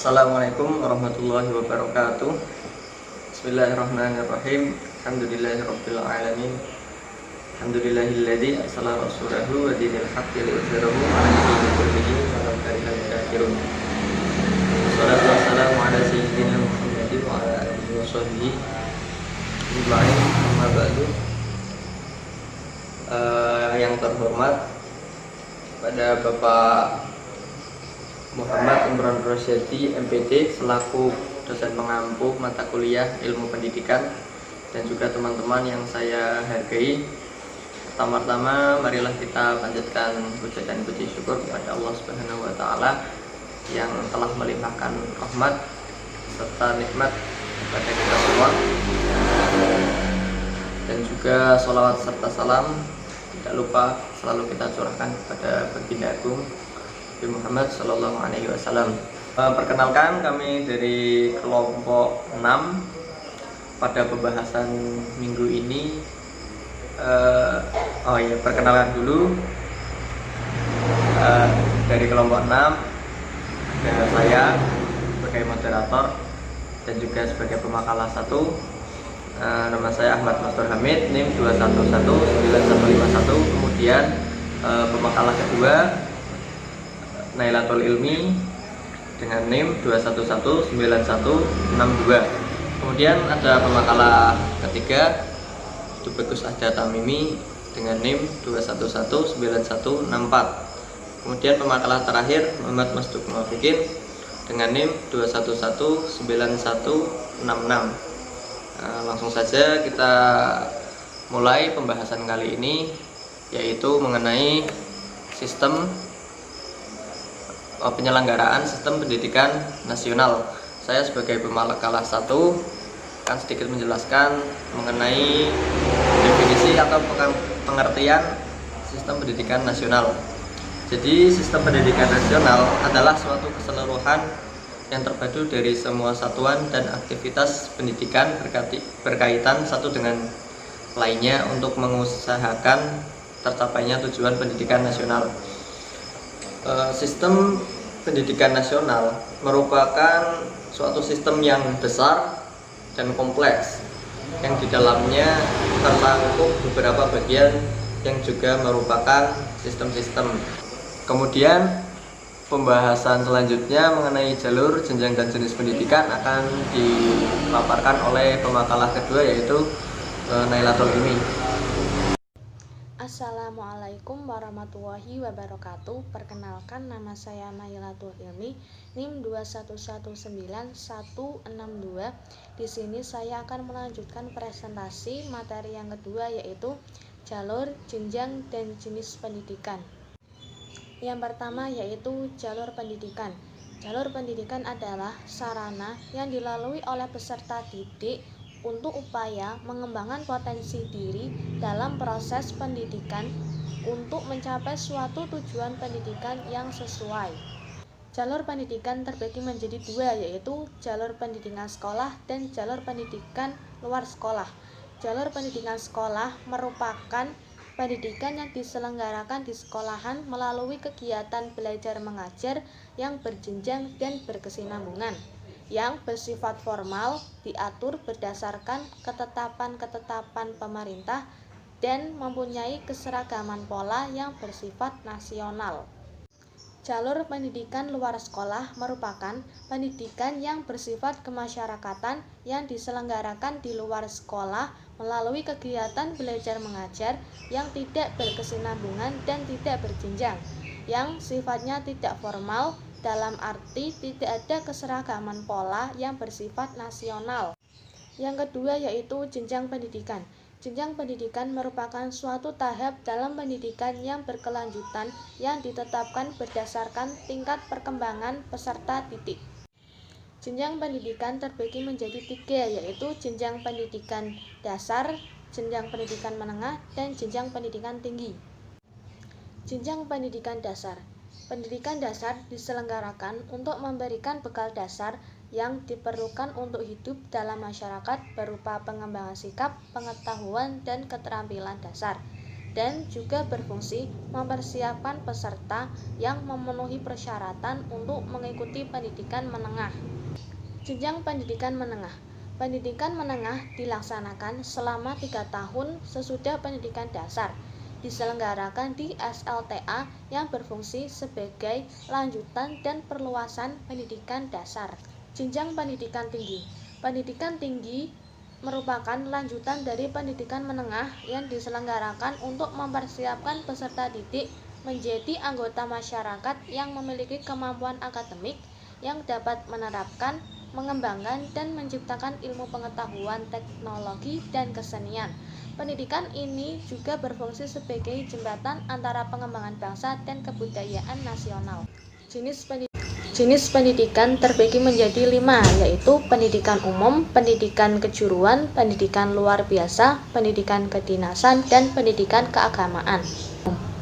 Assalamualaikum warahmatullahi wabarakatuh. Bismillahirrahmanirrahim. Alhamdulillahirabbil alamin. Alhamdulillahilladzi arsala rasulahu wa dinil haqqi liyudhhirahu 'ala dini kullihi walau karihal kafirun. Wassalatu wassalamu ala sayyidina Muhammadin wa ala alihi wa sahbihi ajma'in. Amma ba'du. Yang terhormat pada Bapak Muhammad Imron Rosyadi MPD selaku dosen pengampu mata kuliah ilmu pendidikan dan juga teman-teman yang saya hargai. Pertama-tama marilah kita panjatkan puja dan puji syukur kepada Allah Subhanahu wa taala yang telah melimpahkan rahmat serta nikmat kepada kita semua. Dan juga sholawat serta salam tidak lupa selalu kita curahkan kepada baginda agung Muhammad Sallallahu Alaihi Wasallam. Perkenalkan, kami dari kelompok 6 pada pembahasan minggu ini. Perkenalkan dulu, dari kelompok 6 ada saya sebagai moderator dan juga sebagai pemakalah 1. Nama saya Ahmad Mastur Hamid, NIM 2119151. Kemudian pemakalah kedua Nailatul Ilmi dengan NIM 2119162. Kemudian ada pemakalah ketiga itu Bagus Ahda Tamimi dengan NIM 2119164. Kemudian pemakalah terakhir Muhammad Masduq Muwafiqin dengan NIM 2119166. Langsung saja kita mulai pembahasan kali ini, yaitu mengenai sistem penyelenggaraan sistem pendidikan nasional. Saya sebagai pemakalah 1 akan sedikit menjelaskan mengenai definisi atau pengertian sistem pendidikan nasional. Jadi sistem pendidikan nasional adalah suatu keseluruhan yang terpadu dari semua satuan dan aktivitas pendidikan berkaitan satu dengan lainnya untuk mengusahakan tercapainya tujuan pendidikan nasional. Sistem pendidikan nasional merupakan suatu sistem yang besar dan kompleks yang di dalamnya terangkum beberapa bagian yang juga merupakan sistem-sistem. Kemudian pembahasan selanjutnya mengenai jalur, jenjang, dan jenis pendidikan akan dipaparkan oleh pemakalah kedua, yaitu Nailatul Ilmi. Assalamualaikum warahmatullahi wabarakatuh. Perkenalkan, nama saya Nailatul Ilmi, NIM 2119162. Di sini saya akan melanjutkan presentasi materi yang kedua, yaitu jalur, jenjang, dan jenis pendidikan. Yang pertama yaitu jalur pendidikan. Jalur pendidikan adalah sarana yang dilalui oleh peserta didik untuk upaya mengembangkan potensi diri dalam proses pendidikan untuk mencapai suatu tujuan pendidikan yang sesuai. Jalur pendidikan terbagi menjadi 2, yaitu jalur pendidikan sekolah dan jalur pendidikan luar sekolah. Jalur pendidikan sekolah merupakan pendidikan yang diselenggarakan di sekolahan melalui kegiatan belajar mengajar yang berjenjang dan berkesinambungan, yang bersifat formal, diatur berdasarkan ketetapan-ketetapan pemerintah, dan mempunyai keseragaman pola yang bersifat nasional. Jalur pendidikan luar sekolah merupakan pendidikan yang bersifat kemasyarakatan yang diselenggarakan di luar sekolah melalui kegiatan belajar mengajar yang tidak berkesinambungan dan tidak berjenjang, yang sifatnya tidak formal, dalam arti tidak ada keseragaman pola yang bersifat nasional. Yang kedua yaitu jenjang pendidikan. Jenjang pendidikan merupakan suatu tahap dalam pendidikan yang berkelanjutan yang ditetapkan berdasarkan tingkat perkembangan peserta didik. Jenjang pendidikan terbagi menjadi 3, yaitu jenjang pendidikan dasar, jenjang pendidikan menengah, dan jenjang pendidikan tinggi. Jenjang pendidikan dasar. Pendidikan dasar diselenggarakan untuk memberikan bekal dasar yang diperlukan untuk hidup dalam masyarakat berupa pengembangan sikap, pengetahuan, dan keterampilan dasar. dan juga berfungsi mempersiapkan peserta yang memenuhi persyaratan untuk mengikuti pendidikan menengah. Jenjang pendidikan menengah. Pendidikan menengah dilaksanakan selama 3 tahun sesudah pendidikan dasar, diselenggarakan di SLTA yang berfungsi sebagai lanjutan dan perluasan pendidikan dasar. Jenjang pendidikan tinggi. Pendidikan tinggi merupakan lanjutan dari pendidikan menengah yang diselenggarakan untuk mempersiapkan peserta didik menjadi anggota masyarakat yang memiliki kemampuan akademik yang dapat menerapkan, mengembangkan, dan menciptakan ilmu pengetahuan, teknologi, dan kesenian. Pendidikan ini juga berfungsi sebagai jembatan antara pengembangan bangsa dan kebudayaan nasional. Jenis pendidikan terbagi menjadi 5, yaitu pendidikan umum, pendidikan kejuruan, pendidikan luar biasa, pendidikan kedinasan, dan pendidikan keagamaan.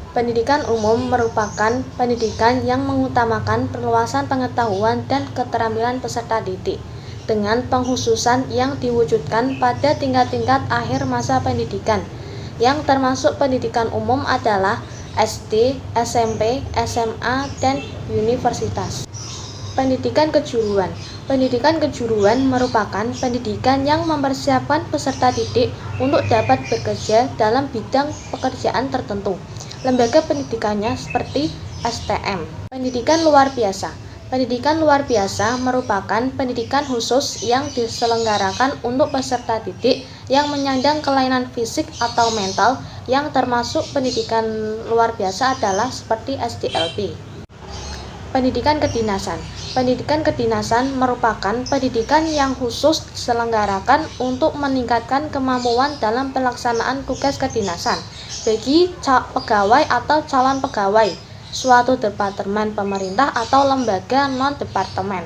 Pendidikan umum merupakan pendidikan yang mengutamakan perluasan pengetahuan dan keterampilan peserta didik, dengan pengkhususan yang diwujudkan pada tingkat-tingkat akhir masa pendidikan, yang termasuk pendidikan umum adalah SD, SMP, SMA, dan universitas. Pendidikan kejuruan. Pendidikan kejuruan merupakan pendidikan yang mempersiapkan peserta didik untuk dapat bekerja dalam bidang pekerjaan tertentu. Lembaga pendidikannya seperti STM. Pendidikan luar biasa. Pendidikan luar biasa merupakan pendidikan khusus yang diselenggarakan untuk peserta didik yang menyandang kelainan fisik atau mental, yang termasuk pendidikan luar biasa adalah seperti SDLP. Pendidikan kedinasan. Pendidikan kedinasan merupakan pendidikan yang khusus diselenggarakan untuk meningkatkan kemampuan dalam pelaksanaan tugas kedinasan bagi pegawai atau calon pegawai suatu departemen pemerintah atau lembaga non-departemen.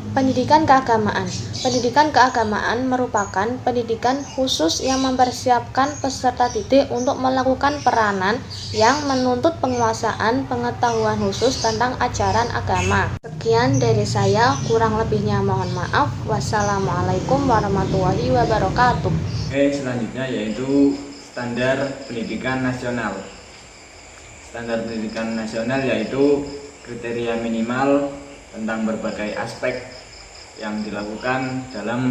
Pendidikan keagamaan. Pendidikan keagamaan merupakan pendidikan khusus yang mempersiapkan peserta didik untuk melakukan peranan yang menuntut penguasaan pengetahuan khusus tentang ajaran agama. Sekian dari saya, kurang lebihnya mohon maaf. Wassalamualaikum warahmatullahi wabarakatuh. Oke, selanjutnya yaitu standar pendidikan nasional. Standar pendidikan nasional yaitu kriteria minimal tentang berbagai aspek yang dilakukan dalam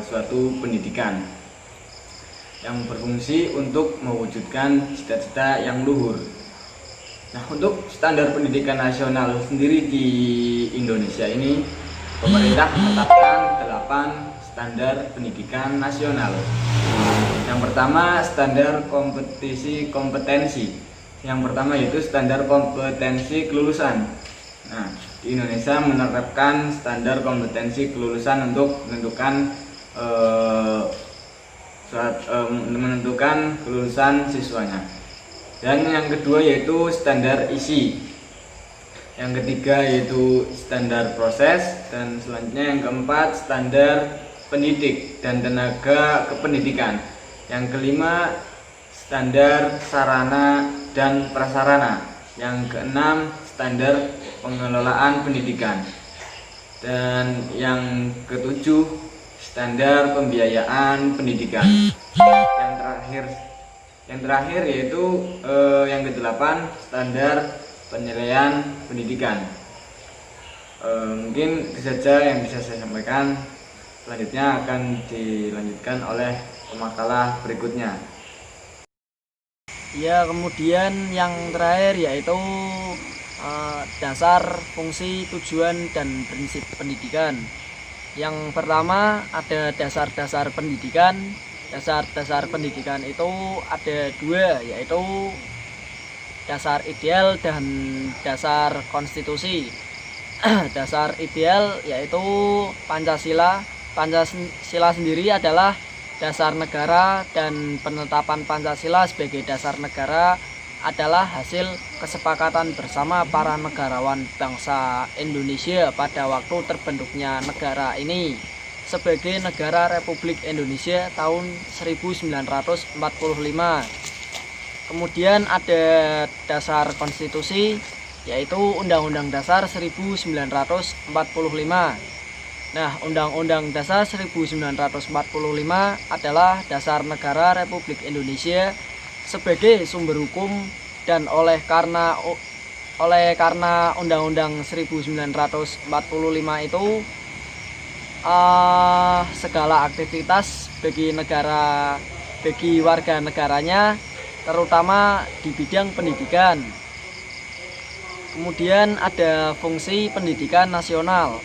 suatu pendidikan yang berfungsi untuk mewujudkan cita-cita yang luhur. Nah, untuk standar pendidikan nasional sendiri di Indonesia ini, pemerintah menetapkan 8 standar pendidikan nasional. Yang pertama, standar kompetensi. Yang pertama yaitu standar kompetensi kelulusan. Nah, di Indonesia menerapkan standar kompetensi kelulusan untuk menentukan kelulusan siswanya. Dan yang kedua yaitu standar isi. Yang ketiga yaitu standar proses, dan selanjutnya yang keempat standar pendidik dan tenaga kependidikan. Yang kelima standar sarana dan prasarana. Yang keenam standar pengelolaan pendidikan. Dan yang ketujuh standar pembiayaan pendidikan. Yang terakhir yaitu yang kedelapan standar penilaian pendidikan. Mungkin itu saja yang bisa saya sampaikan. Selanjutnya akan dilanjutkan oleh pemakalah berikutnya. Ya, kemudian yang terakhir yaitu dasar, fungsi, tujuan, dan prinsip pendidikan. Yang pertama ada dasar-dasar pendidikan. Dasar-dasar pendidikan itu ada 2, yaitu dasar ideal dan dasar konstitusi. Dasar ideal yaitu Pancasila. Pancasila sendiri adalah dasar negara, dan penetapan Pancasila sebagai dasar negara adalah hasil kesepakatan bersama para negarawan bangsa Indonesia pada waktu terbentuknya negara ini sebagai Negara Republik Indonesia tahun 1945. Kemudian ada dasar konstitusi, yaitu Undang-Undang Dasar 1945. Nah, Undang-Undang Dasar 1945 adalah dasar negara Republik Indonesia sebagai sumber hukum, dan oleh karena Undang-Undang 1945 itu segala aktivitas bagi warga negaranya, terutama di bidang pendidikan. Kemudian ada fungsi pendidikan nasional.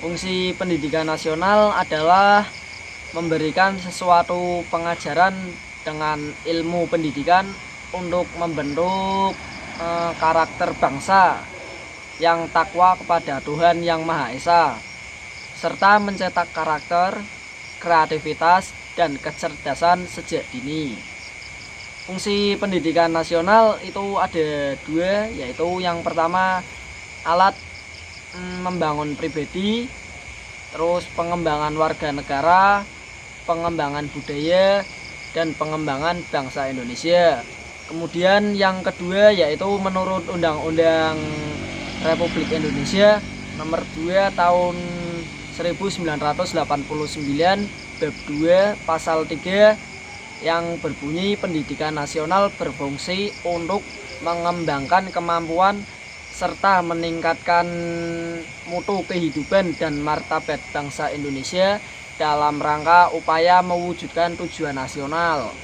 Fungsi pendidikan nasional adalah memberikan sesuatu pengajaran dengan ilmu pendidikan untuk membentuk karakter bangsa yang takwa kepada Tuhan Yang Maha Esa, serta mencetak karakter, kreativitas, dan kecerdasan sejak dini. Fungsi pendidikan nasional itu ada dua, yaitu yang pertama alat membangun pribadi, terus pengembangan warga negara, pengembangan budaya, dan pengembangan bangsa Indonesia. Kemudian yang kedua yaitu menurut Undang-Undang Republik Indonesia nomor 2 tahun 1989 bab 2 pasal 3 yang berbunyi pendidikan nasional berfungsi untuk mengembangkan kemampuan serta meningkatkan mutu kehidupan dan martabat bangsa Indonesia dalam rangka upaya mewujudkan tujuan nasional.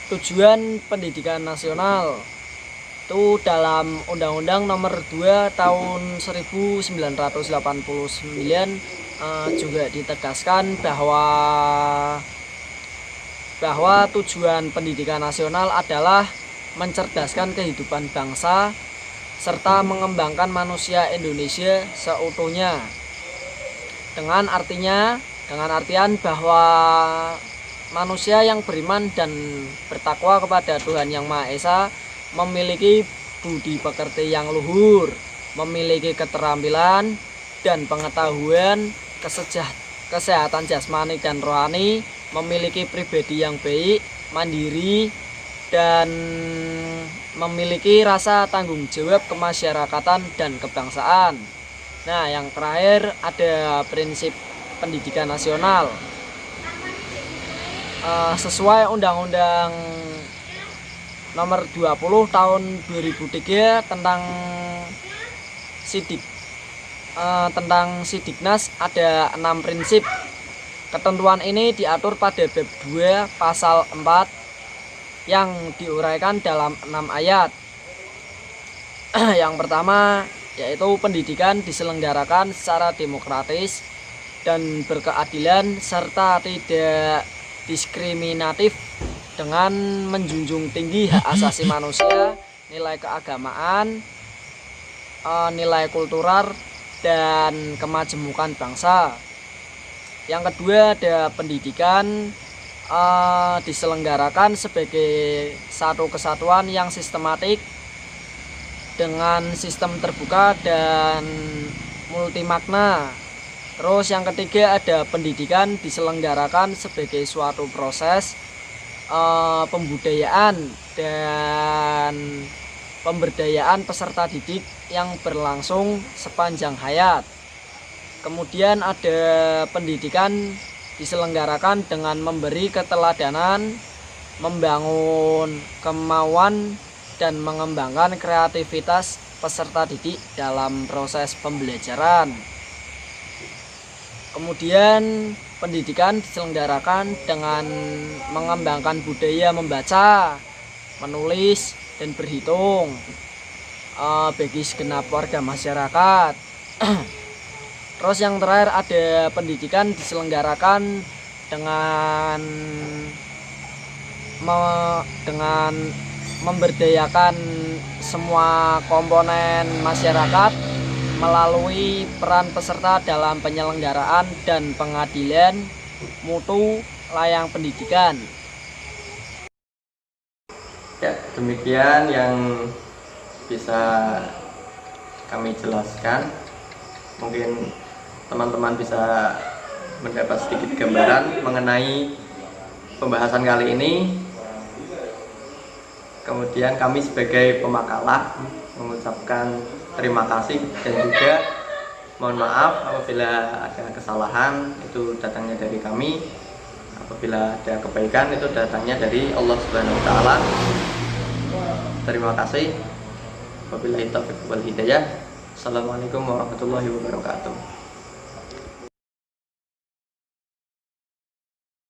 Tujuan pendidikan nasional itu dalam Undang-Undang nomor 2 tahun 1989 juga ditegaskan bahwa tujuan pendidikan nasional adalah mencerdaskan kehidupan bangsa serta mengembangkan manusia Indonesia seutuhnya. Dengan artian bahwa manusia yang beriman dan bertakwa kepada Tuhan Yang Maha Esa memiliki budi pekerti yang luhur, memiliki keterampilan dan pengetahuan, kesehatan jasmani dan rohani, memiliki pribadi yang baik, mandiri, dan memiliki rasa tanggung jawab kemasyarakatan dan kebangsaan. Nah, yang terakhir ada prinsip pendidikan nasional. Sesuai Undang-Undang nomor 20 tahun 2003 tentang Sidiknas ada 6 prinsip. Ketentuan ini diatur pada bab 2 pasal 4 yang diuraikan dalam 6 ayat. Yang pertama yaitu pendidikan diselenggarakan secara demokratis dan berkeadilan serta tidak diskriminatif dengan menjunjung tinggi hak asasi manusia, nilai keagamaan, nilai kultural, dan kemajemukan bangsa. Yang kedua ada pendidikan diselenggarakan sebagai satu kesatuan yang sistematik dengan sistem terbuka dan multimakna. Terus yang ketiga ada pendidikan diselenggarakan sebagai suatu proses pembudayaan dan pemberdayaan peserta didik yang berlangsung sepanjang hayat. Kemudian ada pendidikan diselenggarakan dengan memberi keteladanan, membangun kemauan, dan mengembangkan kreativitas peserta didik dalam proses pembelajaran. Kemudian pendidikan diselenggarakan dengan mengembangkan budaya membaca, menulis, dan berhitung bagi segenap warga masyarakat. Terus yang terakhir ada pendidikan diselenggarakan dengan memberdayakan semua komponen masyarakat melalui peran peserta dalam penyelenggaraan dan pengadilan mutu layang pendidikan. Ya, demikian yang bisa kami jelaskan. Mungkin teman-teman bisa mendapat sedikit gambaran mengenai pembahasan kali ini. Kemudian kami sebagai pemakalah mengucapkan terima kasih dan juga mohon maaf apabila ada kesalahan itu datangnya dari kami. Apabila ada kebaikan itu datangnya dari Allah Subhanahu wa taala. Terima kasih. Wabillahi taufiq wal hidayah. Assalamualaikum warahmatullahi wabarakatuh.